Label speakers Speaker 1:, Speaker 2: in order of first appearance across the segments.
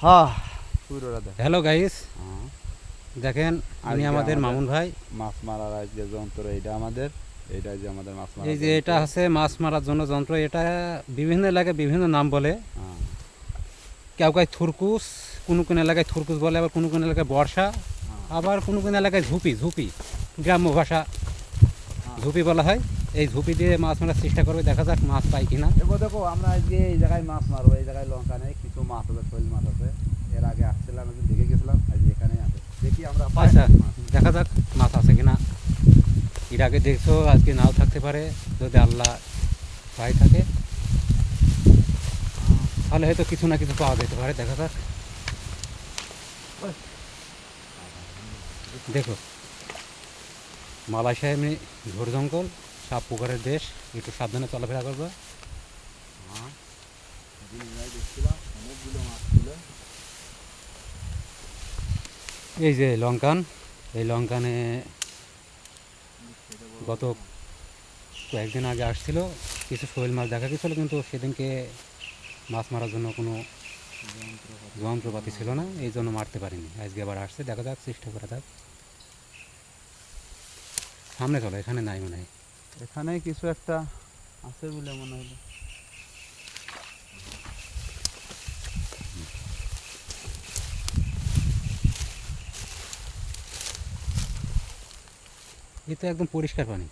Speaker 1: হ্যাঁ পুরোটা দেখ।
Speaker 2: হ্যালো গাইস,
Speaker 1: হ্যাঁ,
Speaker 2: দেখেন ইনি
Speaker 1: আজকে
Speaker 2: আমাদের মামুন ভাই।
Speaker 1: মাছ মারার আজকে যন্ত্র এইটা আমাদের, এইটা যে আমাদের মাছ
Speaker 2: এই
Speaker 1: মারার
Speaker 2: যে
Speaker 1: যন্ত্র।
Speaker 2: এটা হচ্ছে মাছ মারার জন্য যন্ত্র। এটা বিভিন্ন এলাকায় বিভিন্ন নাম বলে।
Speaker 1: হ্যাঁ
Speaker 2: কেউ কেউ থুরকুস, কোনো কোনো এলাকায় থুরকুস বলে, আবার কোনো কোনো এলাকায় বর্ষা,
Speaker 1: হ্যাঁ
Speaker 2: আবার কোনো কোনো এলাকায় ঝুপি। ঝুপি গ্রাম্য ভাষা
Speaker 1: হ্যাঁ।
Speaker 2: ঝুপি বলা হয়। এই ঝুপি দিয়ে মাছ মারার চেষ্টা করবে, দেখা যাক মাছ পাই কিনা।
Speaker 1: এবার দেখো আমরা আজকে এই জায়গায় মাছ মারবো। এই জায়গায় লঙ্কা নেই, কিছু মাছ আছে, শৈল মাছ আছে। এর আগে আসছিলাম, একদিন দেখে গেছিলাম, আজ এখানেই আছে। দেখি আমরা পাই
Speaker 2: আচ্ছা,
Speaker 1: নাকি মাছ।
Speaker 2: দেখা যাক মাছ আছে কিনা। এর আগে দেখছো, আজকে নাও থাকতে পারে। যদি আল্লাহ পাই থাকে তাহলে হয়তো কিছু না কিছু পাওয়া যেতে পারে, দেখা যাক। দেখো, মালয়েশিয়া এমনি ঝোড় জঙ্গল, সাপ পুকুরের দেশ, একটু সাবধানে চলাফেরা করবে।
Speaker 1: হ্যাঁ সেদিন যাই দেখছিলাম অনেকগুলো মাছ ছিল।
Speaker 2: এই যে লঙ্কান, এই লঙ্কানে গত কয়েকদিন আগে আসছিল, কিছু শৈল মাছ দেখা গেছিলো, কিন্তু সেদিনকে মাছ মারার জন্য কোনো যন্ত্রপাতি ছিল না, এই জন্য মারতে পারিনি। আজকে আবার আসছে, দেখা যাক, চেষ্টা করা যাক। সামনে চলো, এখানে নাই মনে হয়।
Speaker 1: এখানে কিছু একটা আছে বলে মনে হলো।
Speaker 2: এই তো একদম পরিষ্কার পানি,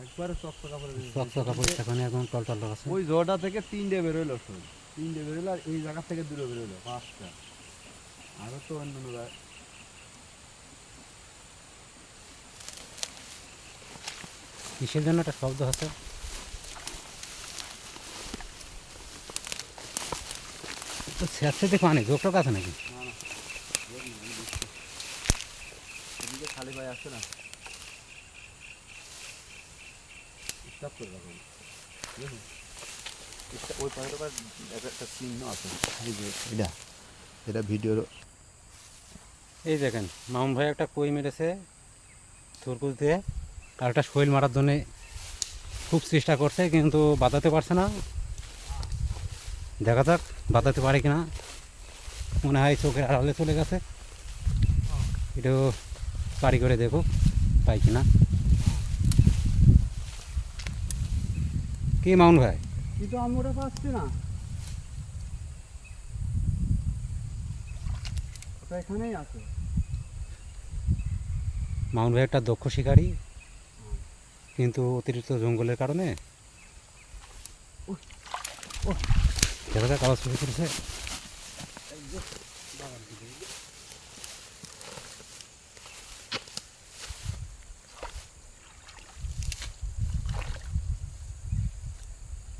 Speaker 1: একবারে চকচকা করে
Speaker 2: চকচকা পরিষ্কার পানি, একদম টলটল আছে।
Speaker 1: ওই জোড়া থেকে তিনটে বেরোলো শোল, তিনটে বেরোলো, আর এই জায়গা থেকে দূরে বেরোলো পাঁচটা। আরো তো অন্য
Speaker 2: কিসের জন্য একটা শব্দ হচ্ছে? তো স্যাঁতস্যাঁতে পানি, জোকটোক আছে নাকি?
Speaker 1: না না, এদিকে খালি ভাই আসছে না, স্টপ করে রাখো। দেখুন ওই পাখিটার একটা চিহ্ন আছে, এই যে এটা, এটা ভিডিওর।
Speaker 2: এই দেখেন, মামুন ভাই একটা কই মেরেছে থুরকুস দিয়ে, আর একটা শৈল মারার জন্যে খুব চেষ্টা করছে, কিন্তু বাঁধাতে পারছে না। দেখা যাক বাঁধাতে পারে কিনা। মনে হয় চোখের আড়ালে চলে গেছে। একটু পারি করে দেখো পাই কিনা। কি মামুন ভাই?
Speaker 1: কিন্তু আমি ওটা পাচ্ছি না, ওটা এখানেই আছে।
Speaker 2: মামুন ভাই একটা দক্ষ শিকারী, কিন্তু অতিরিক্ত জঙ্গলের কারণে দেখা যাক আওয়াজ শুরু করেছে।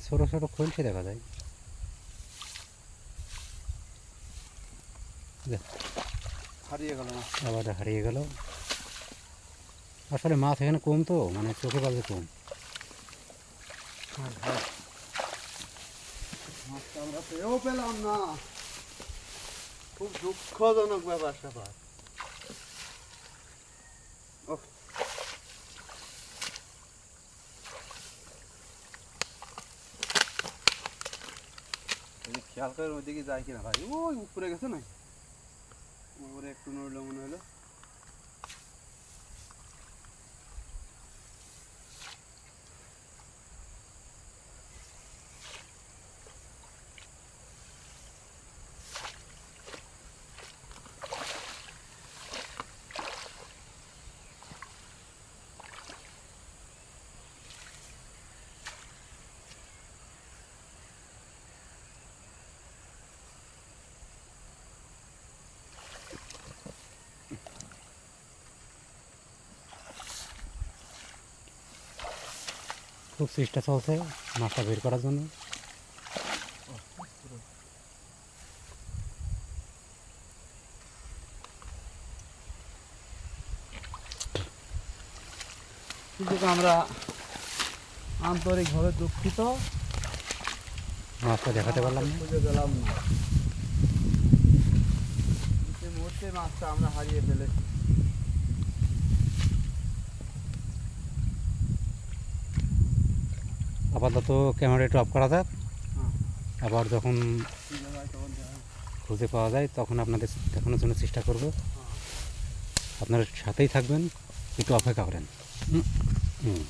Speaker 2: ছোটো ছোটো খোলসে দেখা যায়।
Speaker 1: হারিয়ে গেল না,
Speaker 2: আবার হারিয়ে গেল। আসলে মাছ এখানে কম, তো মানে চোখে পাবে কম।
Speaker 1: মাছটা আমরা পেয়েও পেলাম না, খুব দুঃখজনক ব্যাপার স্যাপার। ওহ, খেয়াল করে ওইদিকে যায় কিনা ভাই, ওই উপরে গেছে না, উপরে একটু নড়লো মনে হলো।
Speaker 2: খুব চেষ্টা চলছে মাছটা বের করার জন্য।
Speaker 1: কিন্তু আমরা আন্তরিকভাবে দুঃখিত,
Speaker 2: মাছটা দেখাতে পারলাম না।
Speaker 1: খুঁজে পেলাম না। এই মুহূর্তে মাছটা আমরা হারিয়ে ফেলেছি।
Speaker 2: আপাতত ক্যামেরা একটু অফ করা যাক।
Speaker 1: হ্যাঁ
Speaker 2: আবার যখন খুঁজে পাওয়া যায় তখন আপনাদের দেখানোর জন্য চেষ্টা করব। আপনারা সাথেই থাকবেন, একটু অপেক্ষা করেন। হুম।